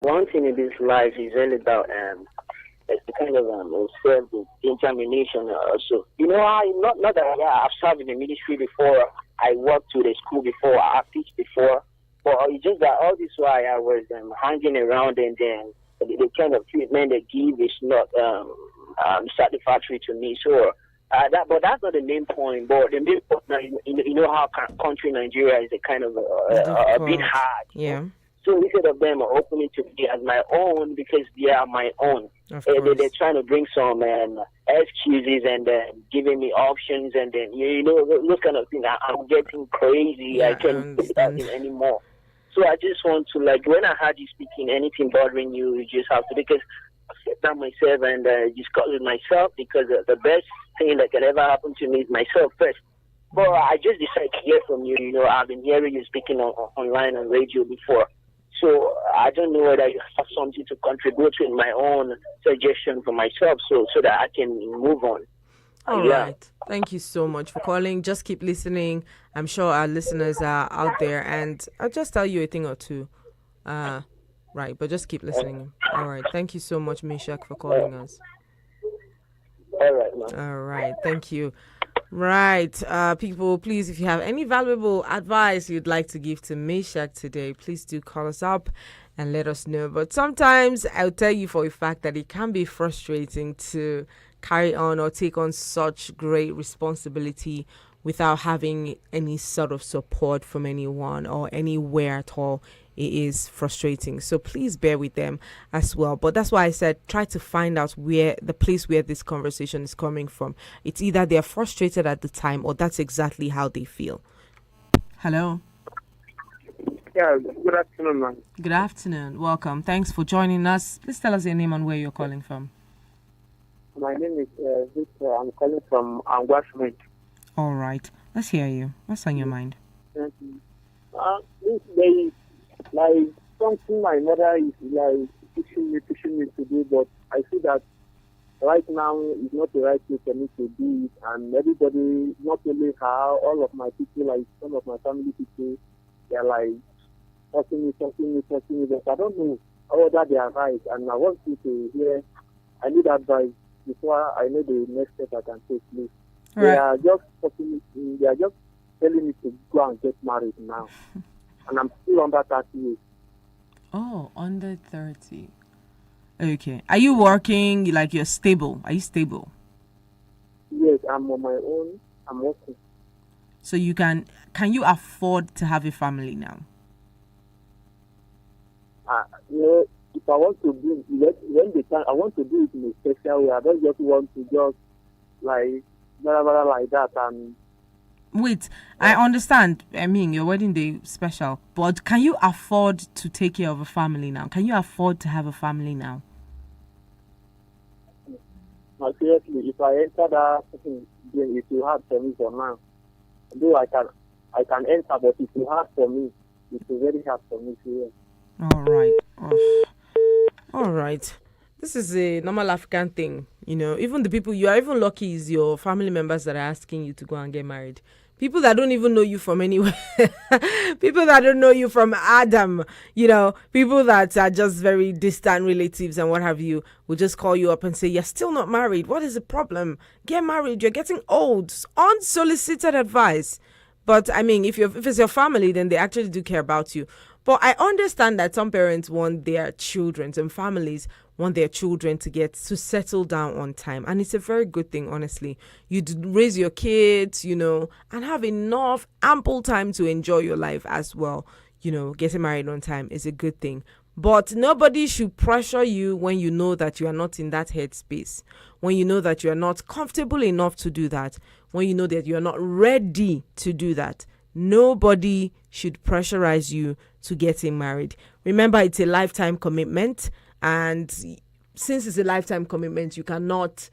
One thing in this life is all about it's the kind of self determination also. You know, I not that I've served in the ministry before, I worked to the school before, I teach before, but it's just that all this while I was hanging around, and then the kind of treatment they give is not satisfactory to me. So but that's not the main point. But the main point, now, you know how country Nigeria is a kind of a bit Difficult. hard. Yeah, So instead of them opening to me as my own because they are my own, of they're course. trying to bring some excuses and giving me options, and then you know those kind of things. I'm getting crazy. I Yeah, I can't do that understand. thing anymore. So I just want to, like, when I heard you speaking, anything bothering you, you just have to, because I sit down myself and discuss with myself, because the best thing that can ever happen to me is myself first. But Mm. I just decided to hear from you. You know, I've been hearing you speaking online on radio before. So I don't know whether you have something to contribute with my own suggestion for myself, so that I can move on. All Yeah. right. Thank you so much for calling. Just keep listening. I'm sure our listeners are out there, and I'll just tell you a thing or two. Uh, right, but just keep listening. All right. Thank you so much, Mishak, for calling us. All right, man. All right. Thank you. Right. People, please, if you have any valuable advice you'd like to give to Meshach today, please do call us up and let us know. But sometimes I'll tell you for a fact that it can be frustrating to carry on or take on such great responsibility without having any sort of support from anyone or anywhere at all. It is frustrating. So please bear with them as well. But that's why I said try to find out where the place where this conversation is coming from. It's either they're frustrated at the time or that's exactly how they feel. Hello. Yeah, good afternoon, man. Good afternoon. Welcome. Thanks for joining us. Please tell us your name and where you're calling from. My name is Victor. I'm calling from Angwashment. All right. Let's hear you. What's on your mind? This day, like, something my mother is like pushing me to do, but I see that right now is not the right place for me to do it. And everybody, not only her, all of my people, like some of my family people, they're like forcing me, but I don't know whether they are right. And I want you to hear, I need advice before I know the next step I can take, please. All They right. are just they are just telling me to go and get married now. And I'm still under 30 years. Oh, under 30. Okay. Are you working? Like you're stable? Are you stable? Yes, I'm on my own. I'm working. So can you afford to have a family now? You know, if I want to do when the time I want to do it in a special way. I don't just want to just like blah, like that. And Wait, I understand. I mean, your wedding day special, but can you afford to take care of a family now? Can you afford to have a family now? seriously, if I enter that, then it will hard for me for now. Though I can enter, but it will hard for me. It will very hard for me to hear. All right. Oh. All right. This is a normal African thing. You know, even the people you are even lucky is your family members that are asking you to go and get married. People that don't even know you from anywhere. People that don't know you from Adam. You know, people that are just very distant relatives and what have you will just call you up and say, you're still not married. What is the problem? Get married. You're getting old. Unsolicited advice. But I mean, if it's your family, then they actually do care about you. But I understand that some parents want their children, some families want their children to settle down on time, and it's a very good thing. Honestly, raise your kids, you know, and have enough ample time to enjoy your life as well. You know, getting married on time is a good thing. But nobody should pressure you when you know that you are not in that headspace, when you know that you are not comfortable enough to do that, when you know that you are not ready to do that. Nobody should pressurize you to getting married. Remember, it's a lifetime commitment, and since it's a lifetime commitment, you cannot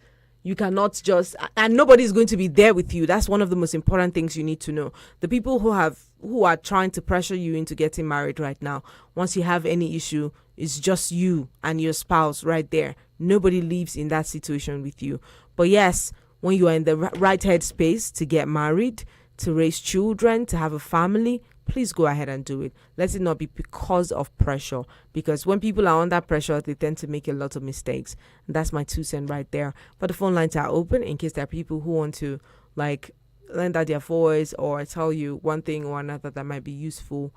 just, and nobody's going to be there with you. That's one of the most important things you need to know. The people who are trying to pressure you into getting married right now, once you have any issue, it's just you and your spouse right there. Nobody lives in that situation with you. But yes, when you are in the right headspace to get married, to raise children, to have a family, please go ahead and do it. Let it not be because of pressure, because when people are under pressure, they tend to make a lot of mistakes. And that's my 2 cents right there. But the phone lines are open in case there are people who want to like lend out their voice or tell you one thing or another that might be useful,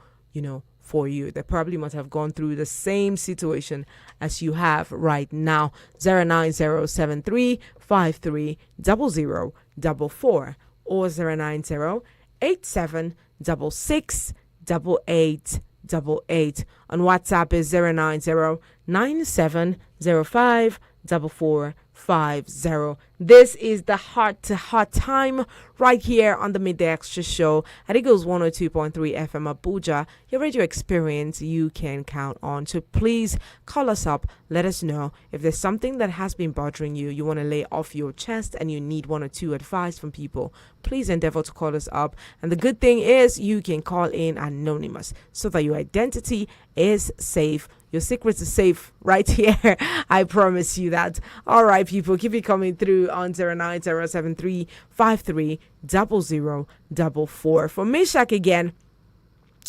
for you. They probably must have gone through the same situation as you have right now. 09073530044 or 09087668888. On WhatsApp is 09097054450. This is the heart to heart time right here on the Midday Extra Show at Eagles 102.3 FM Abuja, your radio experience you can count on. So please call us up, let us know if there's something that has been bothering you, you want to lay off your chest and you need 1 or 2 advice from people. Please endeavor to call us up. And the good thing is you can call in anonymous so that your identity is safe. Your secrets are safe right here. I promise you that. All right, people, keep it coming through on 09073530044. For Meshach again,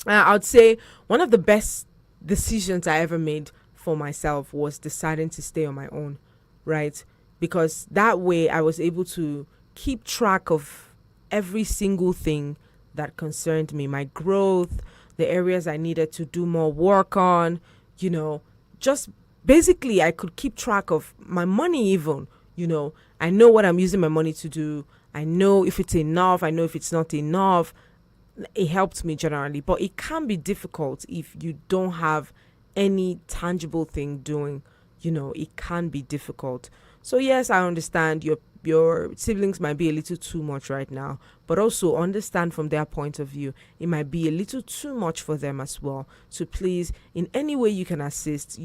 I would say one of the best decisions I ever made for myself was deciding to stay on my own, right? Because that way I was able to keep track of every single thing that concerned me, my growth, the areas I needed to do more work on. Just basically I could keep track of my money even, I know what I'm using my money to do. I know if it's enough. I know if it's not enough. It helped me generally, but it can be difficult if you don't have any tangible thing doing, it can be difficult. So yes, I understand your siblings might be a little too much right now, but also understand from their point of view, it might be a little too much for them as well. So please, in any way you can assist,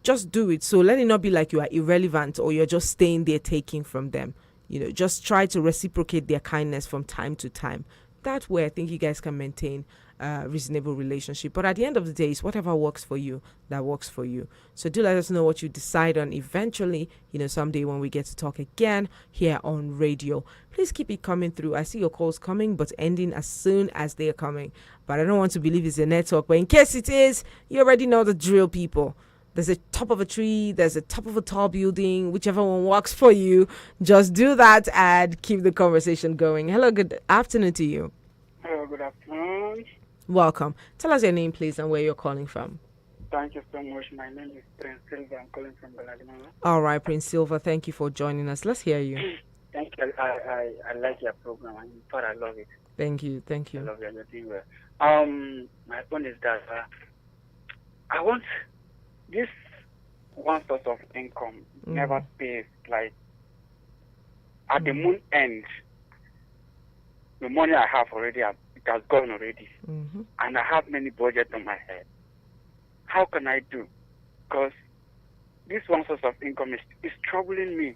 just do it. So let it not be like you are irrelevant or you're just staying there taking from them. Just try to reciprocate their kindness from time to time. That way, I think you guys can maintain a reasonable relationship. But at the end of the day, it's whatever works for you, that works for you. So do let us know what you decide on eventually, someday when we get to talk again here on radio. Please keep it coming through. I see your calls coming, but ending as soon as they are coming. But I don't want to believe it's a network. But in case it is, you already know the drill, people. There's a top of a tree, there's a top of a tall building, whichever one works for you. Just do that and keep the conversation going. Hello, good afternoon to you. Hello, good afternoon. Welcome. Tell us your name, please, and where you're calling from. Thank you so much. My name is Prince Silva. I'm calling from Beladimala. All right, Prince Silva, thank you for joining us. Let's hear you. Thank you. I like your program. In fact, I love it. Thank you. I love it. You're doing well. My point is that I want this one source of income never pays. Like at the moon end, the money I have already, it has gone already, and I have many budgets on my head. How can I do? Because this one source of income is troubling me.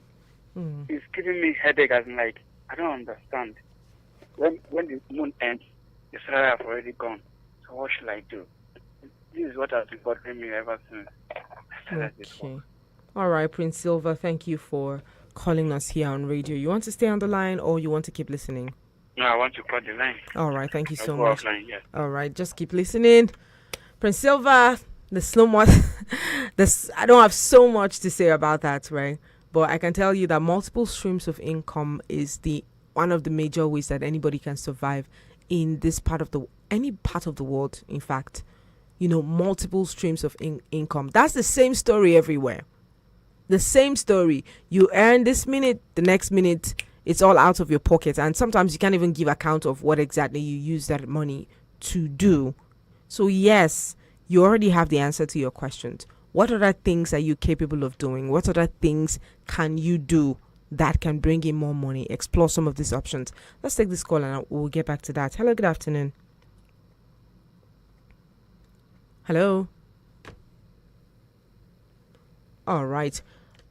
It's giving me headache. As in, like, I don't understand. When the moon ends, the salary have already gone. So what should I do? This is what has been bothering me ever since. Okay. All right, Prince Silva, thank you for calling us here on radio. You want to stay on the line or you want to keep listening? No, I want to cut the line. All right, thank you so I'll much. go offline, yes. All right, just keep listening. Prince Silva, there's no much. I don't have so much to say about that, right? But I can tell you that multiple streams of income is one of the major ways that anybody can survive in this any part of the world, in fact. Multiple streams of income. That's the same story everywhere. The same story. You earn this minute, the next minute, it's all out of your pocket. And sometimes you can't even give account of what exactly you use that money to do. So yes, you already have the answer to your questions. What other things are you capable of doing? What other things can you do that can bring in more money? Explore some of these options. Let's take this call and we'll get back to that. Hello, good afternoon. Hello. All right.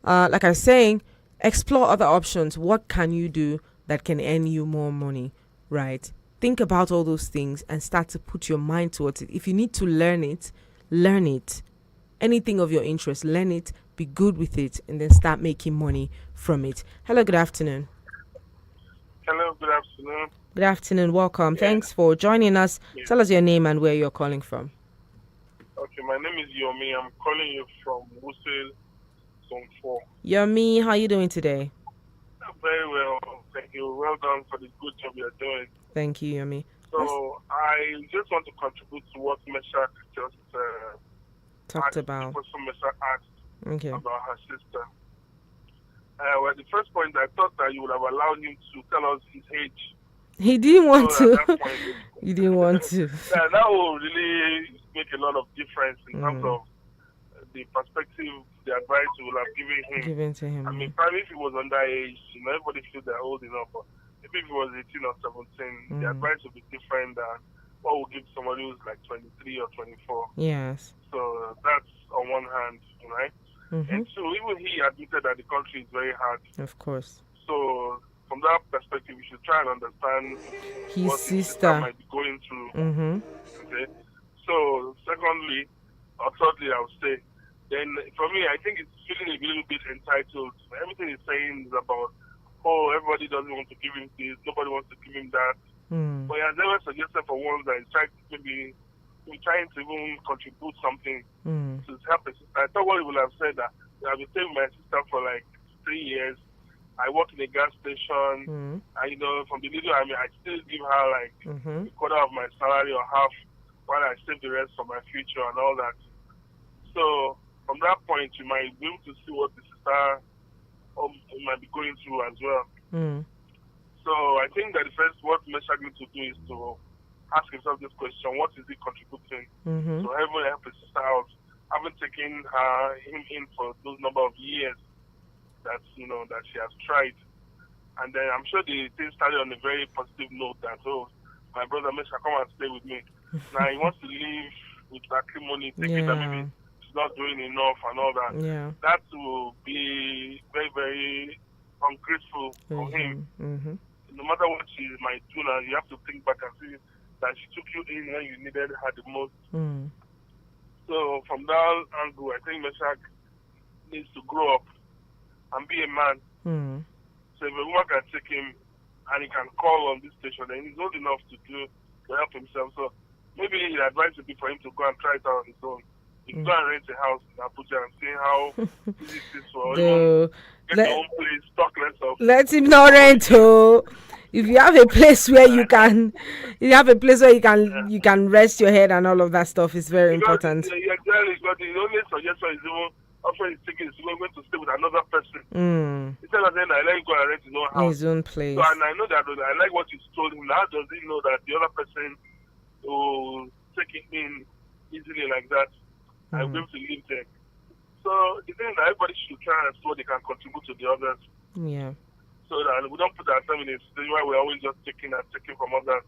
Like I was saying, explore other options. What can you do that can earn you more money, right? Think about all those things and start to put your mind towards it. If you need to learn it, learn it. Anything of your interest, learn it, be good with it, and then start making money from it. Hello, good afternoon. Hello, good afternoon. afternoon. Good afternoon. Welcome. Yeah. Thanks for joining us. Yeah. Tell us your name and where you're calling from. Okay, my name is Yomi. I'm calling you from Wusel, Zone 4. Yomi, how you doing today? Very well, thank you. Well done for the good job you're doing. Thank you, Yomi. So I just want to contribute to what Meshach just Talked asked, about. the person Meshach asked Okay. about her sister. Well, the first point, I thought that you would have allowed him to tell us his age. He didn't want So to. at that point, He didn't want to. that will really make a lot of difference in terms of the perspective, the advice you will have given him. Given to him. I mean, probably if he was underage, everybody feels they're old enough, but maybe if he was 18 or 17, the advice would be different than what would give somebody who's like 23 or 24. Yes. So that's on one hand, right? And so even he admitted that the country is very hard. Of course. So from that perspective, we should try and understand His what his sister might be going through. Okay. So secondly, or thirdly, I would say, then for me, I think it's feeling a little bit entitled. Everything he's saying is about, oh, everybody doesn't want to give him this, nobody wants to give him that. But he has never suggested for once that he's trying to maybe trying to even contribute something to help his sister. I thought what he would have said that I've been staying with my sister for like 3 years. I work in a gas station, and from the little I still give her like a quarter of my salary or half, while I save the rest for my future and all that. So from that point, you might be able to see what the sister might be going through as well. So I think that the first what Meshach needs to do is to ask himself this question: what is he contributing? So everyone help his sister out. Haven't taken him in for those number of years that that she has tried, and then I'm sure the thing started on a very positive note that my brother Meshach, come and stay with me. Now he wants to live with acrimony, thinking that maybe she's not doing enough and all that. That will be very, very ungrateful for him. No matter what she might do now, you have to think back and see that she took you in when you needed her the most. So from that angle, I think Meshach needs to grow up and be a man. So if a woman can take him and he can call on this station, then he's old enough to help himself. So maybe the advice would be for him to go and try it out on his own. You go and rent a house in Abuja and see how easy it is for him. Get your own place, talk less of. Let him not rent. If you have a place where you can you can rest your head and all of that stuff is very important. Yeah, exactly. But the only suggestion is even after he's taking is going to stay with another person. Instead of saying, I let him go and rent his own house. His own place. So, and I know that I like what you told him. How does he know that the other person will take it in easily like that? I'll be able to live there. So the thing is that everybody should try and see what they can contribute to the others. Yeah. So that we don't put ourselves in a situation where we're always just taking from others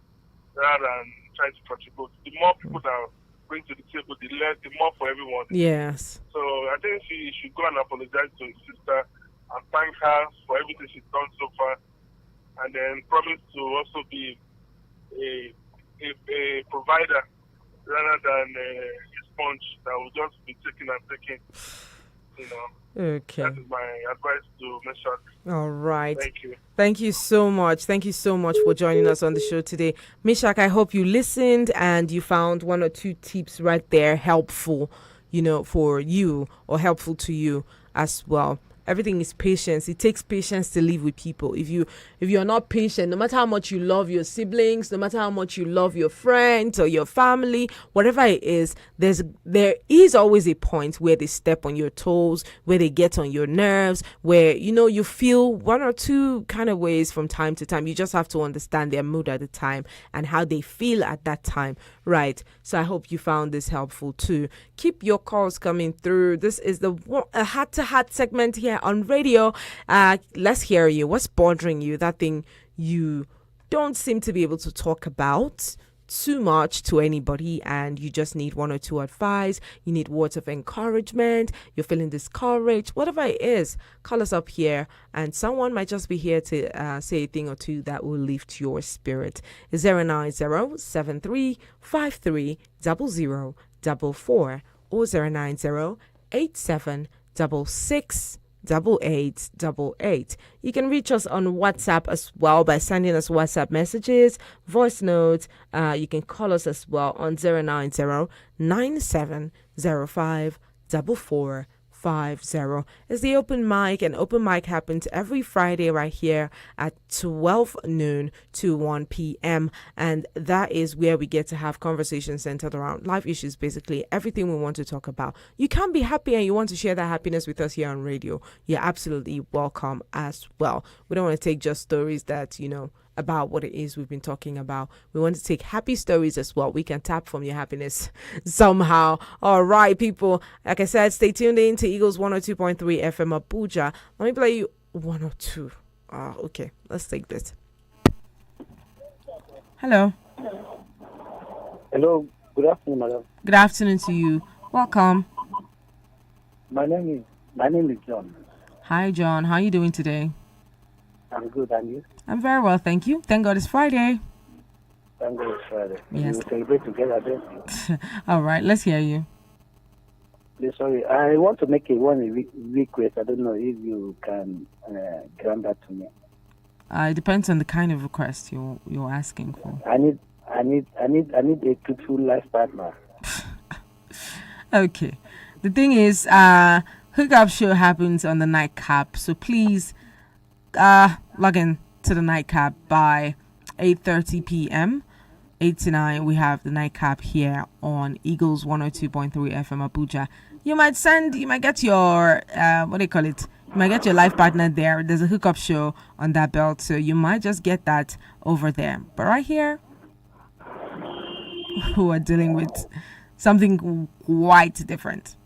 rather than trying to contribute. The more people that bring to the table, the more for everyone. Yes. So I think she should go and apologize to his sister and thank her for everything she's done so far, and then promise to also be a provider rather than a sponge that will just be taking and taking. Okay. That is my advice to Meshach. All right. Thank you. Thank you so much. Thank you so much for joining us on the show today. Meshach, I hope you listened and you found one or two tips right there helpful, for you or helpful to you as well. Everything is patience. It takes patience to live with people. If you're not patient, no matter how much you love your siblings, no matter how much you love your friends or your family, whatever it is, there is always a point where they step on your toes, where they get on your nerves, where you feel one or two kind of ways from time to time. You just have to understand their mood at the time and how they feel at that time, right? So I hope you found this helpful too. Keep your calls coming through. This is the heart-to-heart segment here on radio. Let's hear you. What's bothering you? That thing you don't seem to be able to talk about too much to anybody, and you just need one or two advice. You need words of encouragement. You're feeling discouraged. Whatever it is, call us up here, and someone might just be here to say a thing or two that will lift your spirit. 090-7353-0044 or 090-8766 8888. You can reach us on WhatsApp as well by sending us WhatsApp messages, voice notes. You can call us as well on 090 9705 4450. It's the open mic, and open mic happens every Friday right here at 12 noon to 1 p.m. And that is where we get to have conversations centered around life issues, basically everything we want to talk about. You can be happy and you want to share that happiness with us here on radio. You're absolutely welcome as well. We don't want to take just stories that, about what it is we've been talking about. We want to take happy stories as well. We can tap from your happiness somehow. All right, people. Like I said, stay tuned in to Eagles 102.3 FM Abuja. Let me play you 102. Okay, let's take this. Hello. Hello, good afternoon, madam. Good afternoon to you. Welcome. My name is John. Hi, John. How are you doing today? I'm good, and you? I'm very well, thank you. Thank God it's Friday. Thank God it's Friday. Yes. We will celebrate together then. All right, let's hear you. Sorry, I want to make one request. I don't know if you can grant that to me. It depends on the kind of request you're asking for. I need a truthful life partner. Okay. The thing is, hookup show happens on the nightcap, so please log in to the nightcap by 8:30 p.m. 8 to 9. We have the nightcap here on Eagles 102.3 FM Abuja. You might get your what do you call it? You might get your life partner there. There's a hookup show on that belt, so you might just get that over there. But right here, who are dealing with something quite different.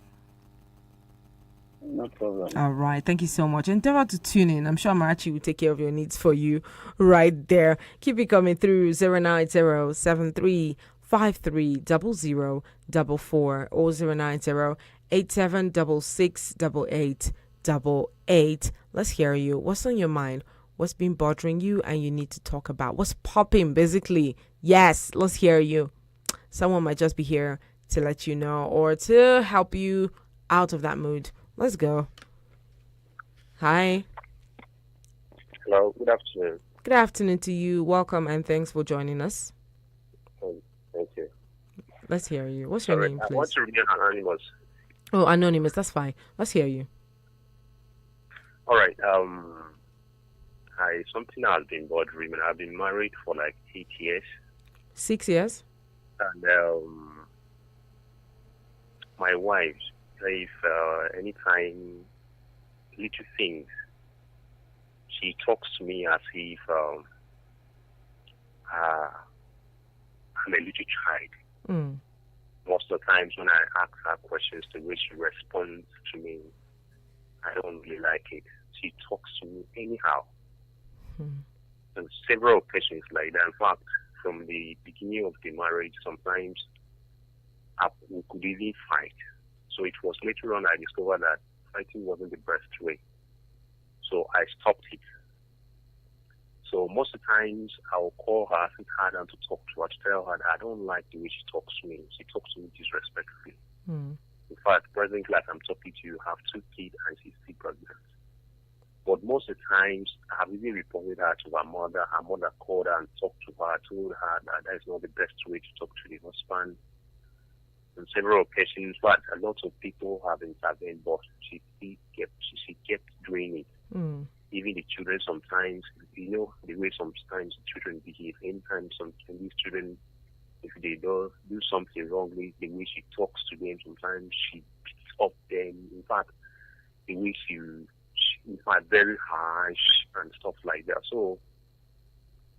No problem. All right. Thank you so much. Endeavor to tune in. I'm sure Marachi will take care of your needs for you right there. Keep it coming through 090-7353-0044 or 090-8766-8888. Let's hear you. What's on your mind? What's been bothering you and you need to talk about? What's popping, basically? Yes, let's hear you. Someone might just be here to let you know or to help you out of that mood. Let's go. Hi. Hello, good afternoon. Good afternoon to you. Welcome and thanks for joining us. Thank you. Let's hear you. What's your name, please? I want to remain anonymous. Oh, anonymous. That's fine. Let's hear you. All right. Something has been bothering me. I've been married for like 8 years. 6 years? And my wife, if anytime little things, she talks to me as if I'm a little child. Mm. Most of the times when I ask her questions, the way she responds to me, I don't really like it. She talks to me anyhow. Mm. On several occasions like that. In fact, from the beginning of the marriage, sometimes we could even fight. So it was later on I discovered that fighting wasn't the best way. So I stopped it. So most of the times I'll call her, sit her down to talk to her, to tell her that I don't like the way she talks to me. She talks to me disrespectfully. Mm. In fact, presently as I'm talking to you, I have 2 kids and she's still pregnant. But most of the times I have even reported her to her mother. Her mother called her and talked to her, told her that is not the best way to talk to the husband. On several occasions, but a lot of people have intervened, but she kept doing it. Mm. Even the children sometimes, the way sometimes children behave. Anytime these children, if they do something wrongly, the way she talks to them, sometimes she picks up them. In fact, the way she in fact, very harsh and stuff like that. So,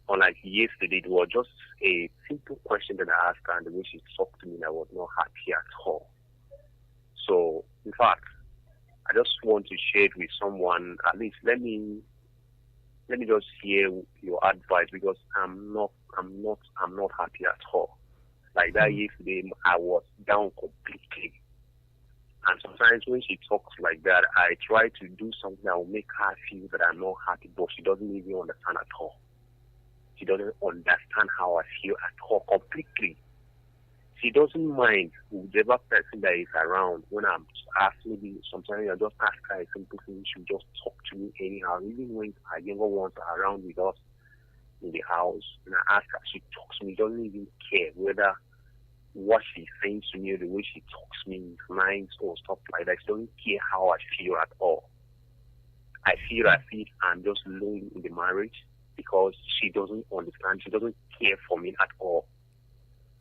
unlike yesterday, it was just a simple question that I asked her, and the way she talked to me, I was not happy at all. So, in fact, I just want to share it with someone. At least let me just hear your advice, because I'm not happy at all. Like that yesterday, I was down completely. And sometimes when she talks like that, I try to do something that will make her feel that I'm not happy, but she doesn't even understand at all. She doesn't understand how I feel at all completely. she doesn't mind whoever person that is around when I'm asked. Maybe sometimes I just ask her a simple thing. She just talk to me anyhow, even when her younger ones are around with us in the house. And I ask her, she talks to me, doesn't even care whether what she's saying to me or the way she talks to me is nice or stuff like that. She doesn't care how I feel at all. I feel as if I'm just lonely in the marriage because she doesn't understand. She doesn't care for me at all.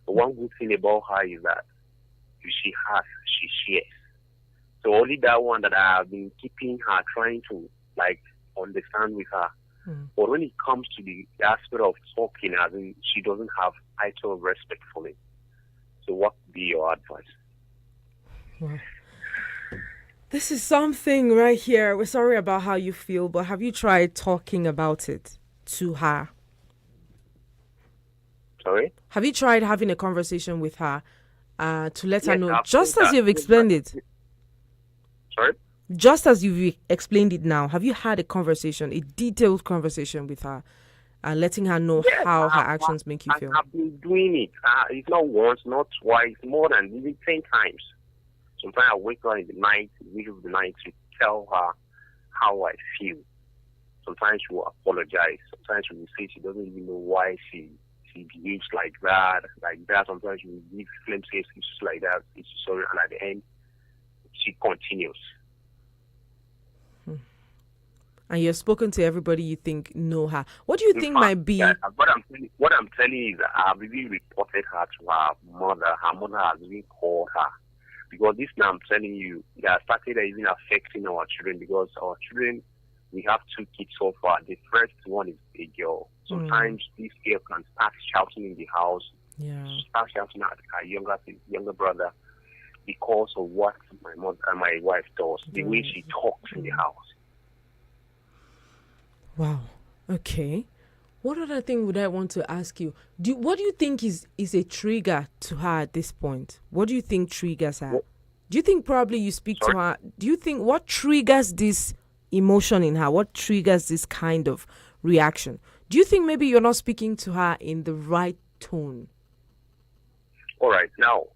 The one good thing about her is that if she has, she shares. So only that one that I have been keeping her, trying to understand with her. But when it comes to the aspect of talking, as in, she doesn't have actual respect for me. So what would be your advice? Wow. This is something right here. We're sorry about how you feel, but have you tried talking about it to her? Sorry? Have you tried having a conversation with her to let her Yes, know, I've just told as her. you've explained it? Sorry? Just as you've explained it now, have you had a conversation, a detailed conversation with her, letting her know Yes, how her actions make you feel? I've been doing it. It's not once, not twice, more than even 10 times. Sometimes I wake up in the night, in the middle of the night, to tell her how I feel. Sometimes she will apologize. Sometimes she will say she doesn't even know why she behaves like that. Sometimes she will give flimsy excuses like that. It's sorry, and at the end, she continues. And you've spoken to everybody you think know her. What do you think might be? What I'm telling you is that I've really reported her to her mother. Her mother has really called her. Because this now I'm telling you, it has started even affecting our children, because our children, we have 2 kids so far. The first one is a girl. Sometimes this girl can start shouting in the house, start shouting at her younger brother because of what my mother and my wife does, the way she talks in the house. Wow. Okay. What other thing would I want to ask you? What do you think is a trigger to her at this point? What do you think triggers her? Do you think probably you speak to her? Do you think what triggers this emotion in her? What triggers this kind of reaction? Do you think maybe you're not speaking to her in the right tone? All right. Now,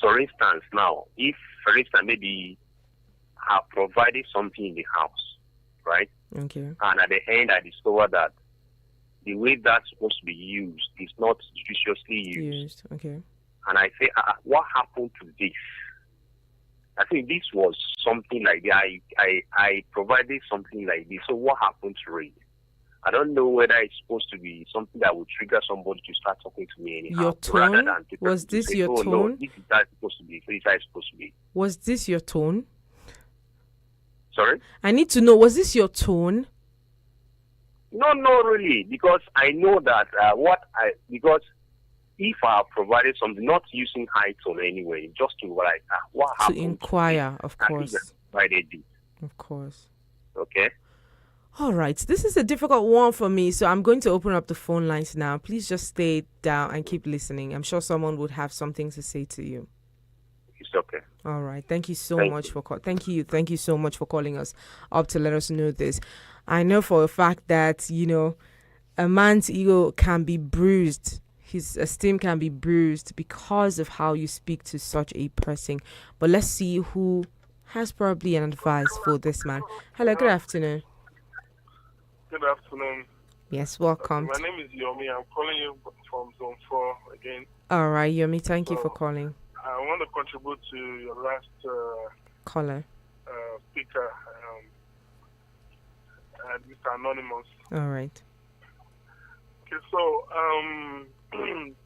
for instance, maybe I provided something in the house, right? Okay. And at the end, I discovered that the way that's supposed to be used is not judiciously used. Okay. And I say, what happened to this? I think this was something like that. I provided something like this. So what happened to it? I don't know whether it's supposed to be something that would trigger somebody to start talking to me anyhow. Your tone? Was this say, your tone? No, this is how it's supposed to be. So this is how it's supposed to be. Was this your tone? Sorry? I need to know, was this your tone? No, really, because I know that because if I have provided something, not using high tone anyway, just to what happened? To inquire, of course. Of course. Okay. All right. This is a difficult one for me, so I'm going to open up the phone lines now. Please just stay down and keep listening. I'm sure someone would have something to say to you. It's okay. All right. Thank you so much for calling. Thank you so much for calling us up to let us know this. I know for a fact that, a man's ego can be bruised. His esteem can be bruised because of how you speak to such a person. But let's see who has probably an advice for this man. Hello, good afternoon. Good afternoon. Yes, welcome. My name is Yomi. I'm calling you from Zone 4 again. All right, Yomi, thank you for calling. I want to contribute to your last caller speaker, Mr. Anonymous. All right. Okay, so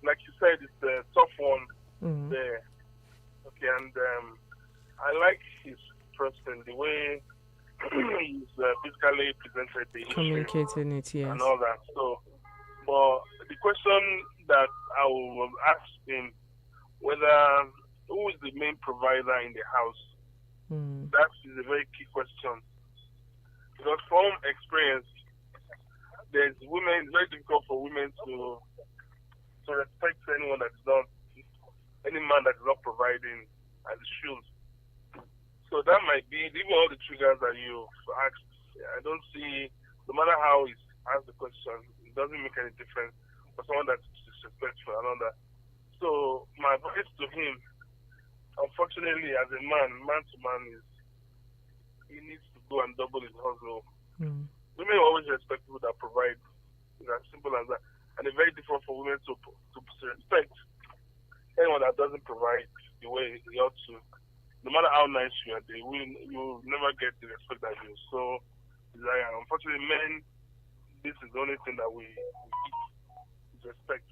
like you said, it's a tough one there. Okay, and I like his person, the way he's physically presented the issue, communicating it, yes, and all that. So, but the question that I will ask him, whether who is the main provider in the house, that is a very key question. Because from experience, it's very difficult for women to respect anyone that's not, any man that is not providing as it should. So that might be, even all the triggers that you've asked, I don't see, no matter how he asks the question, it doesn't make any difference for someone that's disrespectful and all that. So my advice to him, unfortunately, as a man to man, is he needs to go and double his hustle. Women always respect people that provide. It's as simple as that. And it's very different for women to respect anyone that doesn't provide the way they ought to. No matter how nice you are, you will never get the respect that you so desire. Unfortunately, men, this is the only thing that we eat is respect.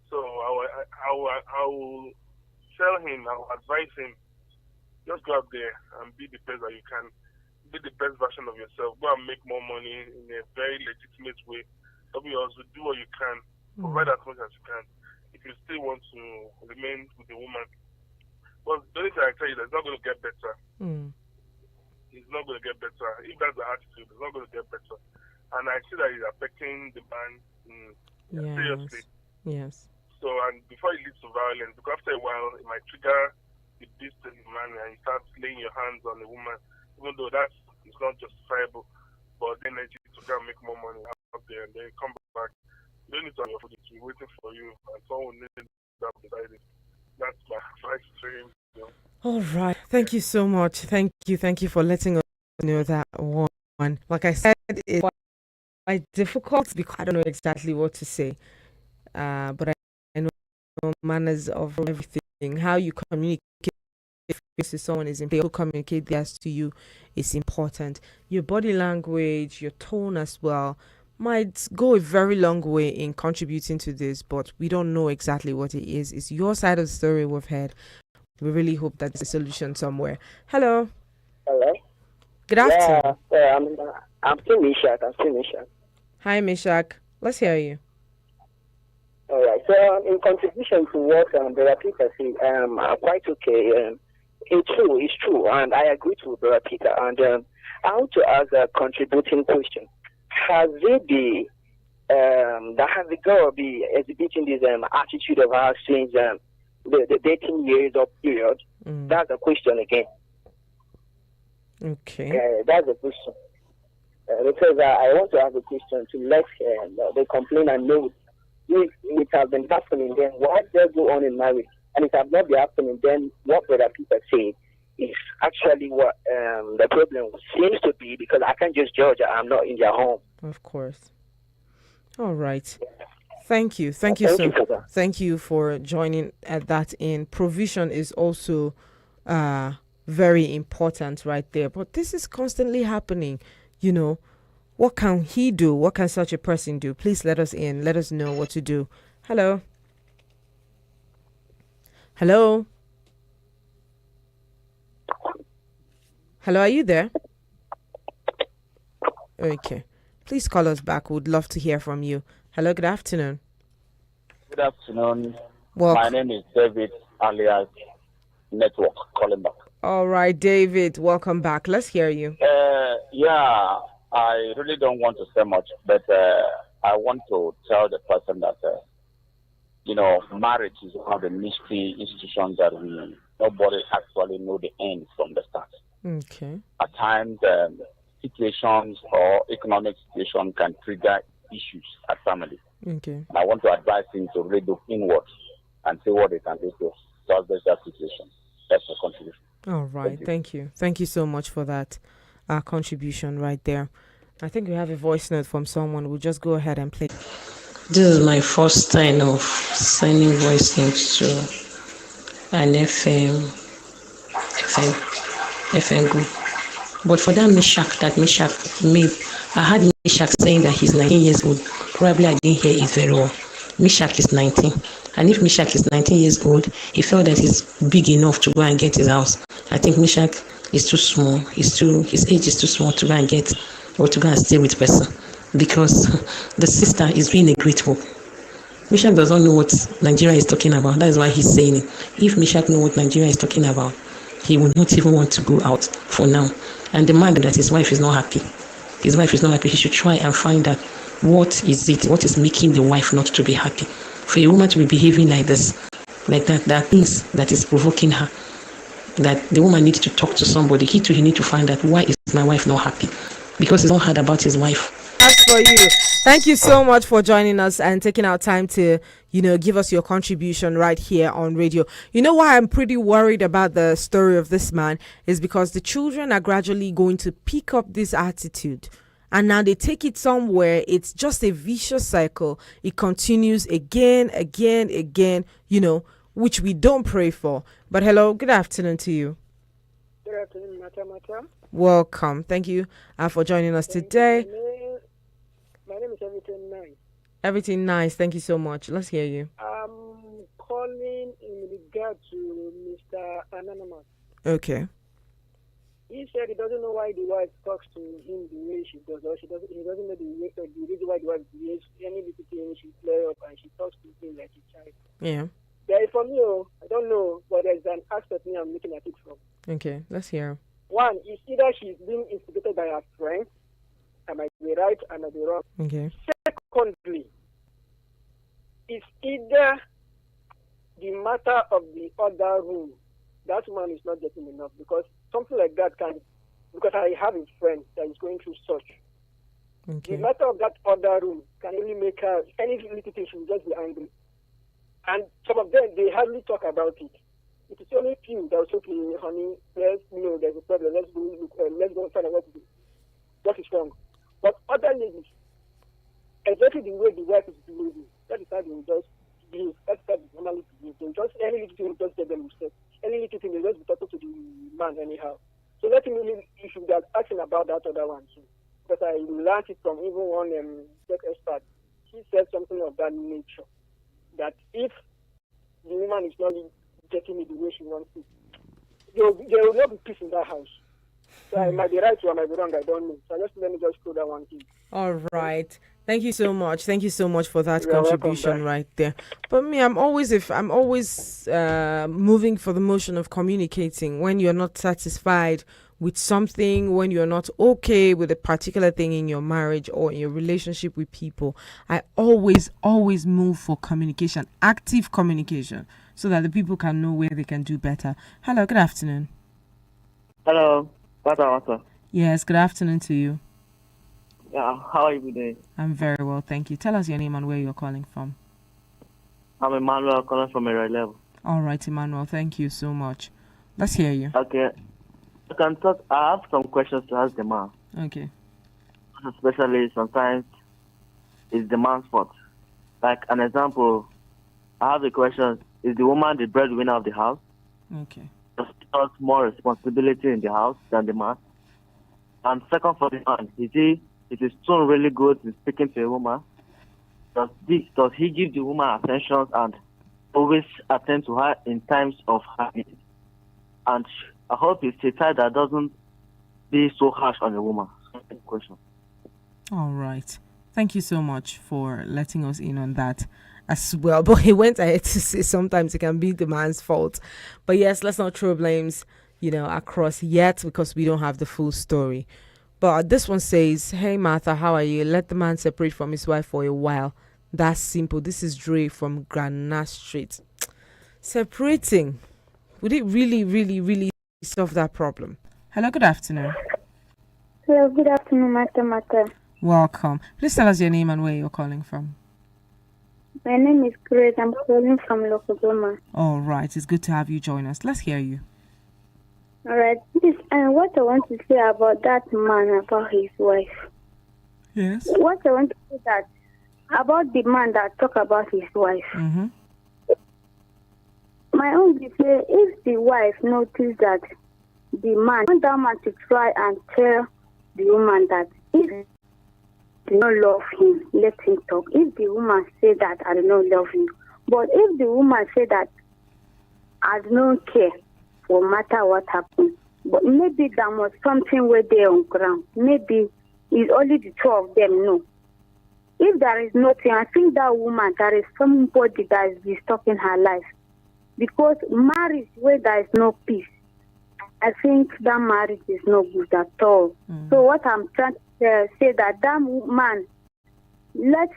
So I will tell him, I will advise him, just go out there and be the best that you can. Be the best version of yourself. Go and make more money in a very legitimate way. Also do what you can. Provide as much as you can. If you still want to remain with a woman. But the only thing I tell you, it's not going to get better. It's not going to get better. If that's the attitude, it's not going to get better. And I see that it's affecting the man seriously. Yes. So, and before it leads to violence, because after a while, it might trigger the beast in the man and you start laying your hands on the woman. Even though it's not justifiable, but the energy to go and make more money out there and then come back. You don't need to have your food, it's waiting for you, and someone needs that beside it. That's my advice to him. All right. Thank you so much. Thank you for letting us know that one. Like I said, it's quite difficult because I don't know exactly what to say. But I know manners of everything, how you communicate to someone is important. Communicate this to you is important. Your body language, your tone as well might go a very long way in contributing to this, but we don't know exactly what it is. It's your side of the story we've heard. We really hope that there's a solution somewhere. Hello. Hello. Good afternoon. Yeah, I'm still Mishak. Hi, Mishak. Let's hear you. All right. So in contribution to what Brother Peter said, quite okay. It's true, and I agree with Brother Peter. And I want to ask a contributing question: has the girl be exhibiting this attitude of ours since the dating years or period? That's the question again. Okay. That's the question. Because I want to ask a question to let the complainer know if it has been happening. Then why does it go on in marriage? And if it has not been happening, then what Brother Peter said is actually what the problem seems to be, because I can't just judge. I'm not in their home. Of course. All right. Thank you. Thank you for joining at that in. Provision is also very important right there. But this is constantly happening. You know, what can he do? What can such a person do? Please let us in. Let us know what to do. Hello. Hello. Hello, are you there? Okay. Please call us back. We'd love to hear from you. Hello, good afternoon. Good afternoon. Well, my name is David alias Network, calling back. All right, David, welcome back. Let's hear you. Yeah, I really don't want to say much, but I want to tell the person that, marriage is one of the mystery institutions that nobody actually know the end from the start. Okay. At times, situations or economic situation can trigger issues at family. Okay. And I want to advise him to really look inward and see what they can do to solve that situation. That's the contribution. All right. Thank you. Thank you so much for that contribution right there. I think we have a voice note from someone. We'll just go ahead and play. This is my first time of sending voice notes to an FM group. But for that Mishak made, I had Mishak saying that he's 19 years old. Probably I didn't hear it very well. Mishak is 19. And if Mishak is 19 years old, he felt that he's big enough to go and get his house. I think Mishak is too small. His age is too small to go and get or to go and stay with person, because the sister is doing a great work. Mishak does not know what Nigeria is talking about. That is why he's saying it. If Mishak knows what Nigeria is talking about, he will not even want to go out for now. And the man that his wife is not happy. His wife is not happy. He should try and find out what is making the wife not to be happy. For a woman to be behaving like this, like that, there are things that is provoking her. That the woman needs to talk to somebody. He need to find out, why is my wife not happy? Because he's not heard about his wife. That's for you. Thank you so much for joining us and taking our time to give us your contribution right here on radio. You know why I'm pretty worried about the story of this man is because the children are gradually going to pick up this attitude. And now they take it somewhere. It's just a vicious cycle. It continues again, which we don't pray for. But hello, good afternoon to you. Good afternoon, Mata. Welcome. Thank you for joining us today. My name is Everything Nice. Everything nice. Thank you so much. Let's hear you. I'm calling in regard to Mr. Anonymous. Okay. He said he doesn't know why the wife talks to him the way she does, or he doesn't know the reason why the wife behaves any little thing she play up and she talks to him like a child. Yeah. There is, for me, I don't know, but there's an aspect me I'm looking at it from. Okay, let's hear. One, is either she's being instigated by her friends. I might be right, I might be wrong. Okay. Secondly, it's either the matter of the other room. That man is not getting enough because something like that can, because I have a friend that is going through such. Okay. The matter of that other room can only make her, any little thing, she will just be angry. And some of them, they hardly talk about it. It is only few that will say, okay, honey, there's a problem, let's go find out what is wrong. But other ladies, exactly the way the wife is behaving, that is how they will just behave. That's how they normally behave. They just, any little thing will just get them upset. Any little thing, they just be talking to the man anyhow. So let me really, you should be asking about that other one too. Because I learned it from even one tech expert. He said something of that nature. That if the woman is not getting it the way she wants it, there will not be peace in that house. So I might be right or I might be wrong, I don't know. So let me just throw that one thing. All right. Thank you so much. Thank you so much for that contribution right there. But me, I'm always moving for the motion of communicating when you're not satisfied with something, when you're not okay with a particular thing in your marriage or in your relationship with people. I always move for communication, active communication, so that the people can know where they can do better. Hello, good afternoon. Hello, What's Yes, good afternoon to you. Yeah, how are you today? I'm very well, thank you. Tell us your name and where you're calling from. I'm Emmanuel calling from Area 11. All right, Emmanuel, thank you so much. Let's hear you. Okay. I can talk. I have some questions to ask the man. Okay. Especially sometimes it's the man's fault. Like an example, I have a question: is the woman the breadwinner of the house? Okay. Does she have more responsibility in the house than the man? And second, for the man, is his tone really good in speaking to a woman? Does he give the woman attention and always attend to her in times of her need? And I hope it's a type that doesn't be so harsh on a woman. Question. All right. Thank you so much for letting us in on that as well. But he went ahead to say sometimes it can be the man's fault. But yes, let's not throw blames, across yet because we don't have the full story. But this one says, hey, Martha, how are you? Let the man separate from his wife for a while. That's simple. This is Dre from Granada Street. Separating. Would it really, really, really solve that problem? Hello, good afternoon. Hello, good afternoon, Mata. Welcome. Please tell us your name and where you're calling from. My name is Grace. I'm calling from Lokogoma. All right. It's good to have you join us. Let's hear you. All right. What I want to say about that man, about his wife. Yes. What I want to say that about the man that talk about his wife. Mm-hmm. My own is if the wife notice that the man, I want that man to try and tell the woman that if do not love him, let him talk. If the woman say that I do not love you, but if the woman say that I do not care, no matter what happens, but maybe there was something where they on ground. Maybe it's only the two of them. No. If there is nothing, I think that woman, there is somebody that is disturbing her life. Because marriage where there is no peace, I think that marriage is no good at all. So what I'm trying to say that man, let's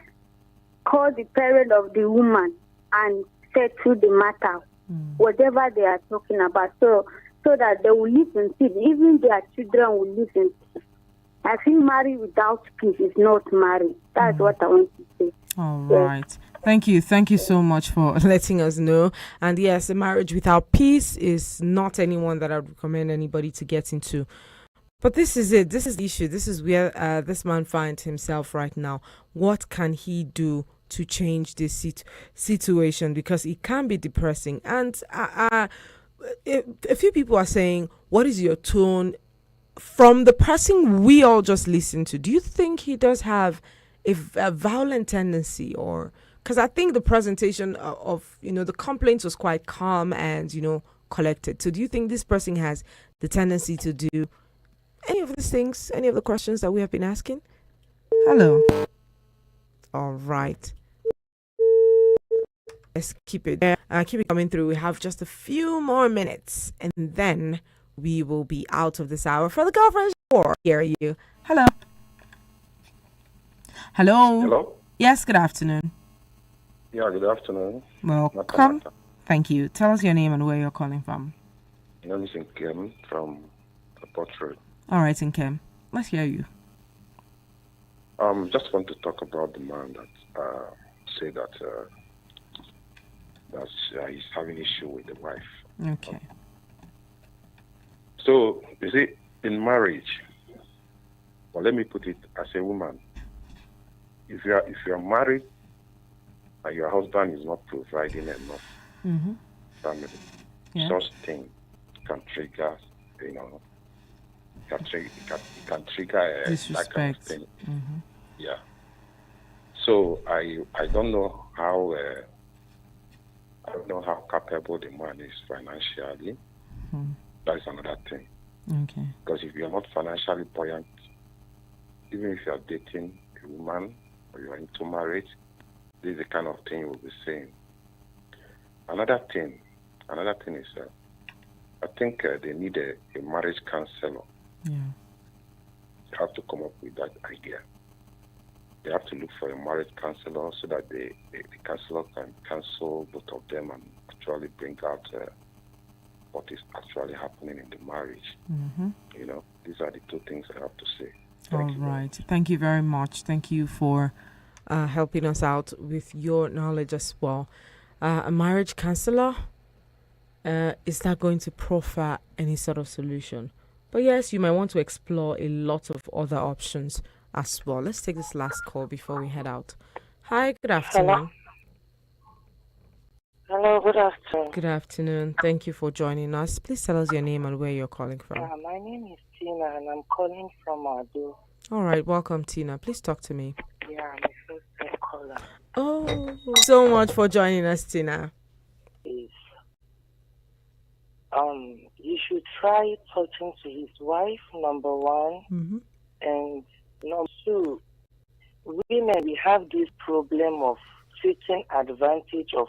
call the parent of the woman and settle the matter, whatever they are talking about, so that they will live in peace. Even their children will live in peace. I think marriage without peace is not marriage. That's what I want to say. All right. Thank you. Thank you so much for letting us know. And yes, a marriage without peace is not anyone that I would recommend anybody to get into. But this is it. This is the issue. This is where this man finds himself right now. What can he do to change this situation? Because it can be depressing. And a few people are saying, what is your tone from the person we all just listened to? Do you think he does have a violent tendency? Or because I think the presentation of the complaints was quite calm and collected. So do you think this person has the tendency to do any of these things, any of the questions that we have been asking? Hello. All right. Let's keep it there. Keep it coming through. We have just a few more minutes and then we will be out of this hour for the girlfriend's war. Hear you. Hello. Hello. Hello. Yes, good afternoon. Yeah, good afternoon. Welcome. Thank you. Tell us your name and where you're calling from. My name is Nkem from Port Road. All right, Nkem. Let's hear you. Just want to talk about the man that said that he's having issue with the wife. Okay. So you see, in marriage, well, let me put it as a woman. If you are married and your husband is not providing enough family, such thing can trigger, can trigger that kind of thing. Yeah. So I don't know how capable the man is financially. That is another thing. Okay. Because if you are not financially buoyant, even if you are dating a woman or you are into marriage, this is the kind of thing you will be saying. Another thing is, I think they need a marriage counselor. Yeah. They have to come up with that idea. They have to look for a marriage counselor so that the counselor can counsel both of them and actually bring out what is actually happening in the marriage. These are the two things I have to say. All right. Thank you very much. Thank you for helping us out with your knowledge as well. A marriage counselor, is that going to proffer any sort of solution? But yes, you might want to explore a lot of other options as well. Let's take this last call before we head out. Hi, good afternoon. Hello, good afternoon. Good afternoon. Thank you for joining us. Please tell us your name and where you're calling from. My name is Tina and I'm calling from Ado. All right, welcome, Tina. Please talk to me. Yeah, I'm a first-time caller. Oh, so much for joining us, Tina. Please. You should try talking to his wife, number one. And number two, women, we have this problem of taking advantage of